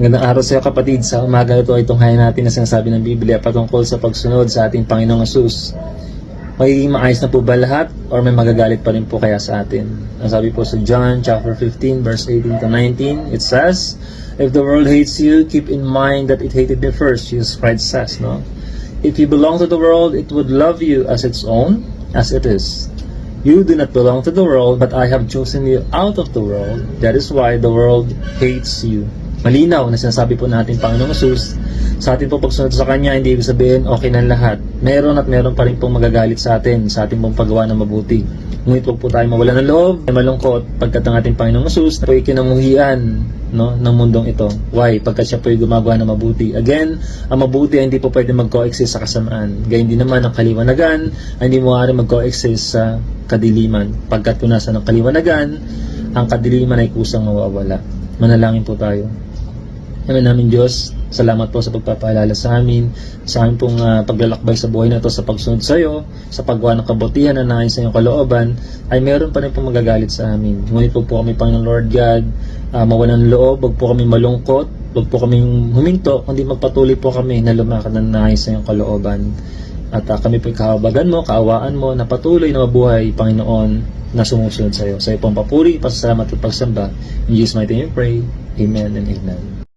Magandang araw sa iyo kapatid. Sa umaga ito ay tunghayan natin na sinasabi ng Biblia patungkol sa pagsunod sa ating Panginoong Hesus. Magiging maayos na po ba lahat or may magagalit pa rin po kaya sa atin? Ang sabi po sa John chapter 15 verse 18 to 19, it says, "If the world hates you, keep in mind that it hated me first." Jesus Christ says, no? "If you belong to the world, it would love you as its own, as it is. You do not belong to the world, but I have chosen you out of the world. That is why the world hates you." Malinaw na sinasabi po natin Panginoong Hesus, sa atin po pagsunod sa Kanya, hindi ibig sabihin okay na lahat. Meron at meron pa rin pong magagalit sa atin, sa ating pong paggawa ng mabuti. Ngunit huwag po tayo mawala ng loob, ay malungkot, pagkat ang ating Panginoong Hesus po ikinamuhian, no, ng mundong ito. Why? Pagkat siya po yung gumagawa ng mabuti. Again, ang mabuti ay hindi po pwede mag-coexist sa kasamaan. Gayun din naman ang kaliwanagan ay hindi mo maaari mag-coexist sa kadiliman. Pagkat kung nasa ng kaliwanagan, ang kadiliman ay kusang mawawala. Manalangin po tayo. Amen namin Diyos, salamat po sa pagpapaalala sa amin pong paglalakbay sa buhay na ito sa pagsunod sa iyo, sa paggawa ng kabutihan na nais sa iyong kalooban, ay meron pa rin pong magagalit sa amin. Ngunit po kami, Panginoon Lord God, mawalan ng loob, wag po kami malungkot, wag po kami huminto, kundi magpatuloy po kami na lumakad ng nais sa iyong kalooban. At kami po kahabagan mo, kaawaan mo, na patuloy na mabuhay, Panginoon, na sumusunod sa iyo. Sa iyo pong papuri, pasasalamat at pagsamba. In Jesus' mighty name we pray. Amen and amen.